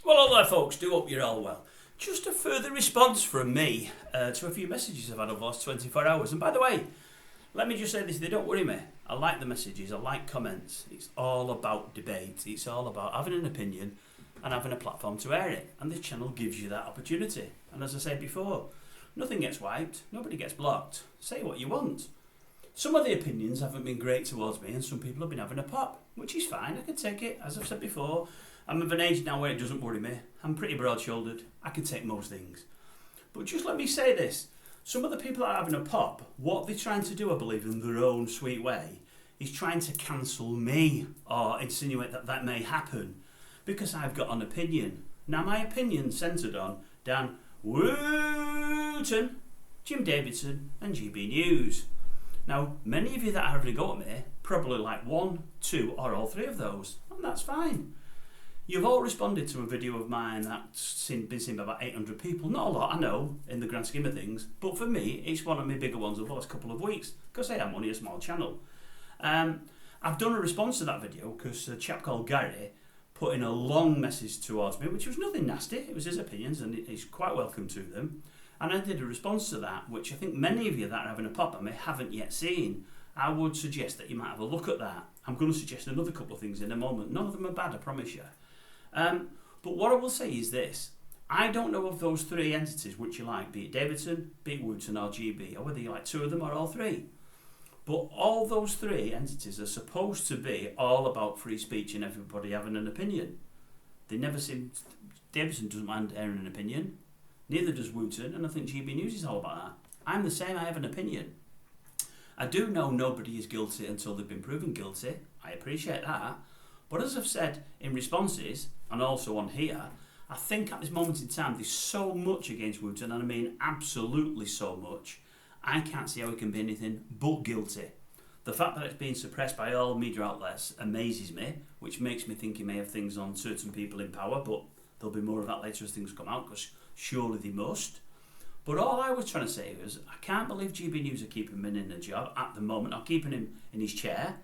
Well, hello there, folks. Do hope you're all well. Just a further response from me to a few messages I've had over the last 24 hours. And by the way, let me just say this, they don't worry me. I like the messages, I like comments. It's all about debate. It's all about having an opinion and having a platform to air it. And this channel gives you that opportunity. And as I said before, nothing gets wiped, nobody gets blocked. Say what you want. Some of the opinions haven't been great towards me and some people have been having a pop, which is fine, I can take it. As I've said before, I'm of an age now where it doesn't worry me. I'm pretty broad-shouldered, I can take most things. But just let me say this, some of the people that are having a pop, what they're trying to do, I believe, in their own sweet way, is trying to cancel me or insinuate that that may happen because I've got an opinion. Now my opinion's centred on Dan WOOTON, Jim Davidson and GB News. Now, many of you that are having a go at me probably like one, two or all three of those, and that's fine. You've all responded to a video of mine that's been seen by about 800 people. Not a lot, I know, in the grand scheme of things, but for me, it's one of my bigger ones of the last couple of weeks, because I am only a small channel. I've done a response to that video because a chap called Gary put in a long message towards me, which was nothing nasty, it was his opinions, and he's quite welcome to them. And I did a response to that, which I think many of you that are having a pop at me haven't yet seen. I would suggest that you might have a look at that. I'm going to suggest another couple of things in a moment. None of them are bad, I promise you. But what I will say is this. I don't know of those three entities which you like, be it Davidson, be it WOOTON or GB, or whether you like two of them or all three. But all those three entities are supposed to be all about free speech and everybody having an opinion. They never seem... Davidson doesn't mind airing an opinion. Neither does WOOTON, and I think GB News is all about that. I'm the same, I have an opinion. I do know nobody is guilty until they've been proven guilty. I appreciate that. But as I've said in responses, and also on here, I think at this moment in time there's so much against WOOTON, and I mean absolutely so much, I can't see how he can be anything but guilty. The fact that it's being suppressed by all media outlets amazes me, which makes me think he may have things on certain people in power, but there'll be more of that later as things come out, because surely they must. But all I was trying to say was, I can't believe GB News are keeping him in a job at the moment, or keeping him in his chair,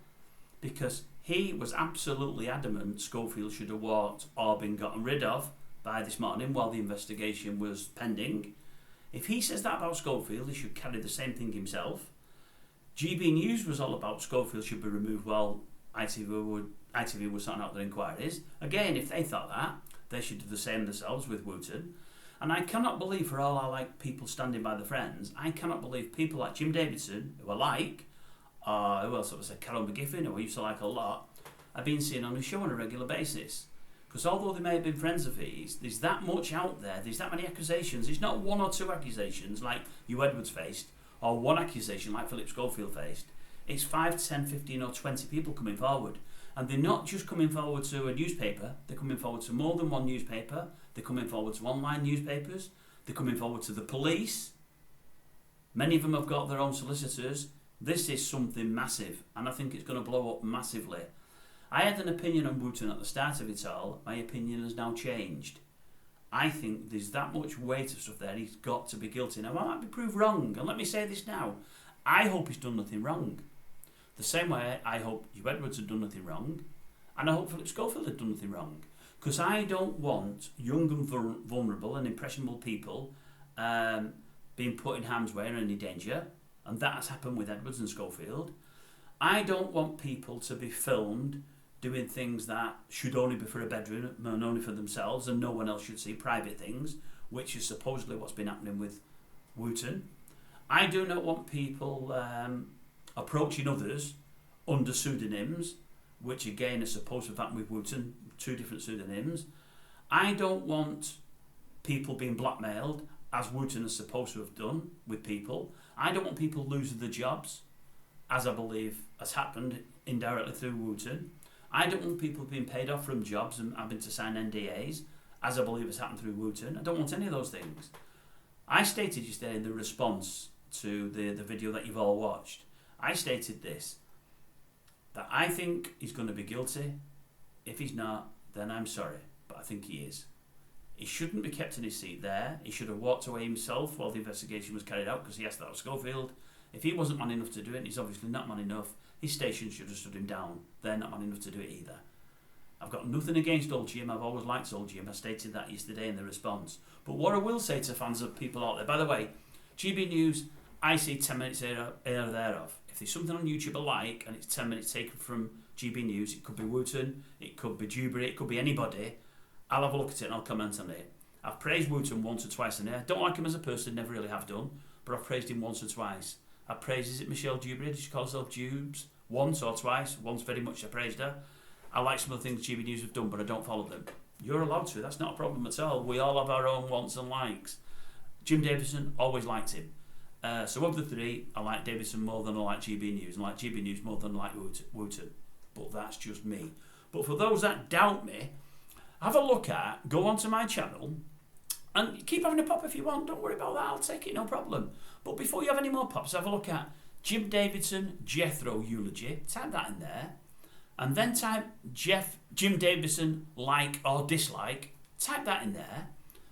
because he was absolutely adamant Schofield should have walked or been gotten rid of by this morning while the investigation was pending. If he says that about Schofield, he should carry the same thing himself. GB News was all about Schofield should be removed while ITV was sorting out their inquiries. Again, if they thought that, they should do the same themselves with WOOTON. And I cannot believe, for all I like people standing by the friends, I cannot believe people like Jim Davidson, who I like, who else was I, Carol McGiffin, who I used to like a lot, are being seen on his show on a regular basis. Because although they may have been friends of his, there's that much out there, there's that many accusations. It's not one or two accusations like Hugh Edwards faced, or one accusation like Philip Schofield faced. It's 5, 10, 15 or 20 people coming forward. And they're not just coming forward to a newspaper, they're coming forward to more than one newspaper, they're coming forward to online newspapers, they're coming forward to the police. Many of them have got their own solicitors. This is something massive, and I think it's going to blow up massively. I had an opinion on WOOTON at the start of it all. My opinion has now changed. I think there's that much weight of stuff there, he's got to be guilty. Now, I might be proved wrong, and let me say this now. I hope he's done nothing wrong. The same way I hope Hugh Edwards had done nothing wrong, and I hope Philip Schofield had done nothing wrong. Because I don't want young and vulnerable and impressionable people being put in harm's way or any danger, and that has happened with Edwards and Schofield. I don't want people to be filmed doing things that should only be for a bedroom and only for themselves, and no one else should see, private things, which is supposedly what's been happening with WOOTON. I do not want people approaching others under pseudonyms, which again is supposed to have happened with WOOTON, 2 different pseudonyms. I don't want people being blackmailed, as WOOTON is supposed to have done with people. I don't want people losing their jobs, as I believe has happened indirectly through WOOTON. I don't want people being paid off from jobs and having to sign NDAs, as I believe has happened through WOOTON. I don't want any of those things. I stated yesterday in the response to the video that you've all watched, I stated this, that I think he's going to be guilty. If he's not, then I'm sorry, but I think he is. He shouldn't be kept in his seat there. He should have walked away himself while the investigation was carried out, because he asked that of Schofield. If he wasn't man enough to do it, and he's obviously not man enough, his station should have stood him down. They're not man enough to do it either. I've got nothing against Old Jim. I've always liked Old Jim. I stated that yesterday in the response. But what I will say to fans of people out there, by the way, GB News, I see 10 minutes here or thereof. If there's something on YouTube I like and it's 10 minutes taken from GB News, it could be Wooton, it could be Dewberry, it could be anybody, I'll have a look at it and I'll comment on it. I've praised Wooton once or twice in there. Don't like him as a person, never really have done, but I've praised him once or twice. I've praised, is it Michelle Dewberry? Did she call herself Dubes? Once or twice. Once very much I praised her. I like some of the things GB News have done, but I don't follow them. You're allowed to, that's not a problem at all. We all have our own wants and likes. Jim Davidson, always liked him. So of the three, I like Davidson more than I like GB News, and I like GB News more than I like Wooton. But that's just me. But for those that doubt me, have a look at, go onto my channel, and keep having a pop if you want. Don't worry about that, I'll take it, no problem. But before you have any more pops, have a look at Jim Davidson Jethro eulogy. Type that in there. And then type Jim Davidson like or dislike. Type that in there.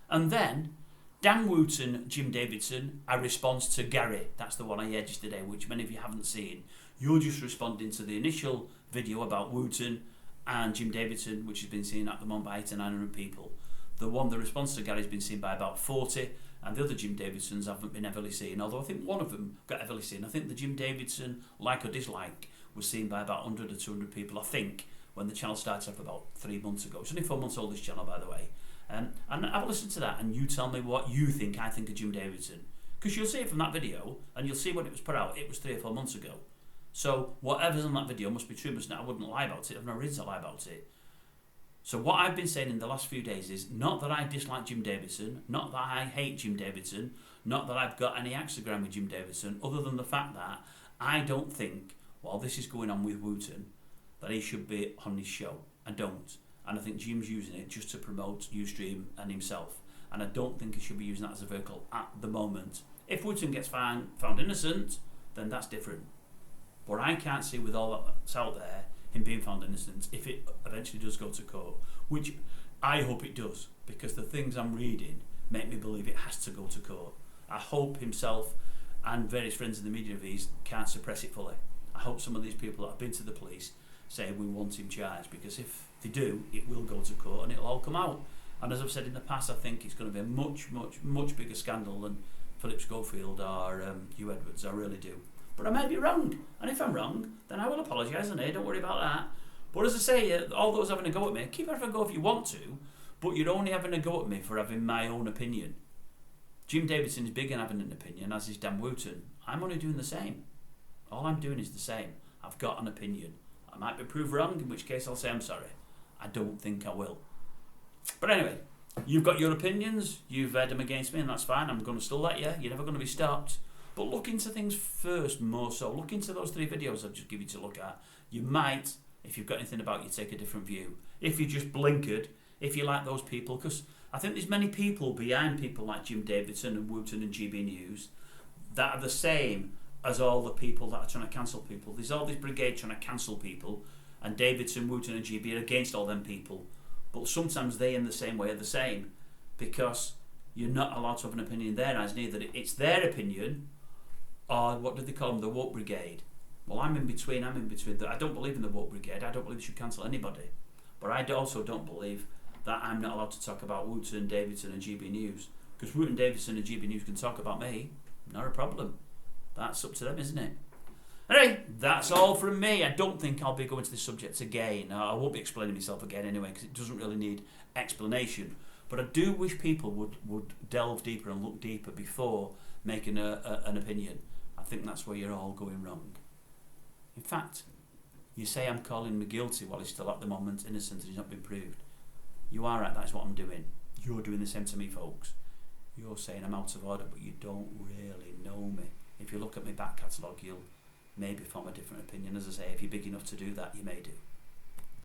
And then Dan Wooton, Jim Davidson, a response to Gary. That's the one I aired yesterday, which many of you haven't seen. You're just responding to the initial video about Wooton and Jim Davidson, which has been seen at the moment by 800 to 900 people. The response to Gary has been seen by about 40, and the other Jim Davidsons haven't been heavily seen, although I think one of them got heavily seen. I think the Jim Davidson like or dislike was seen by about 100 or 200 people, I think, when the channel started up about 3 months ago. It's only 4 months old, this channel, by the way. And have a listen to that, and you tell me what you think I think of Jim Davidson. Because you'll see it from that video, and you'll see when it was put out. It was 3 or 4 months ago. So whatever's on that video must be true, mustn't it? I wouldn't lie about it. I've no reason to lie about it. So what I've been saying in the last few days is not that I dislike Jim Davidson, not that I hate Jim Davidson, not that I've got any axe to grind with Jim Davidson, other than the fact that I don't think, while this is going on with Wooton, that he should be on his show. I don't. And I think Jim's using it just to promote Ustream and himself. And I don't think he should be using that as a vehicle at the moment. If Wooton gets found innocent, then that's different. But I can't see with all that's out there him being found innocent if it eventually does go to court, which I hope it does, because the things I'm reading make me believe it has to go to court. I hope himself and various friends in the media of his can't suppress it fully. I hope some of these people that have been to the police say we want him charged, because if they do, it will go to court and it'll all come out. And as I've said in the past, I think it's going to be a much bigger scandal than Philip Schofield or Hugh Edwards. I really do. But I may be wrong, and if I'm wrong, then I will apologise, and don't worry about that. But as I say, all those having a go at me, keep having a go if you want to, but you're only having a go at me for having my own opinion. Jim Davidson is big in having an opinion, as is Dan Wooton. I'm only doing the same. All I'm doing is the same. I've got an opinion. I might be proved wrong, in which case I'll say I'm sorry. I don't think I will. But anyway, you've got your opinions, you've had them against me, and that's fine. I'm going to still let you. You're never going to be stopped. But look into things first, more so. Look into those 3 videos I've just given you to look at. You might, if you've got anything about you, take a different view. If you just blinkered, if you like those people, because I think there's many people behind people like Jim Davidson and Wooton and GB News that are the same as all the people that are trying to cancel people. There's all this brigade trying to cancel people, and Davidson, Wooton and GB are against all them people. But sometimes they in the same way are the same, because you're not allowed to have an opinion in their eyes neither. It's their opinion, or what do they call them, the woke brigade. Well, I'm in between. I don't believe in the woke brigade. I don't believe they should cancel anybody. But I also don't believe that I'm not allowed to talk about Wooton, Davidson and GB News. Because Wooton, Davidson and GB News can talk about me. Not a problem. That's up to them, isn't it? Anyway, that's all from me. I don't think I'll be going to this subject again. I won't be explaining myself again anyway, because it doesn't really need explanation. But I do wish people would delve deeper and look deeper before making an opinion. I think that's where you're all going wrong. In fact, you say I'm calling me guilty while he's still at the moment innocent and he's not been proved. You are right, that's what I'm doing. You're doing the same to me, folks. You're saying I'm out of order, but you don't really know me. If you look at my back catalogue, you'll maybe form a different opinion. As I say, if you're big enough to do that, you may do.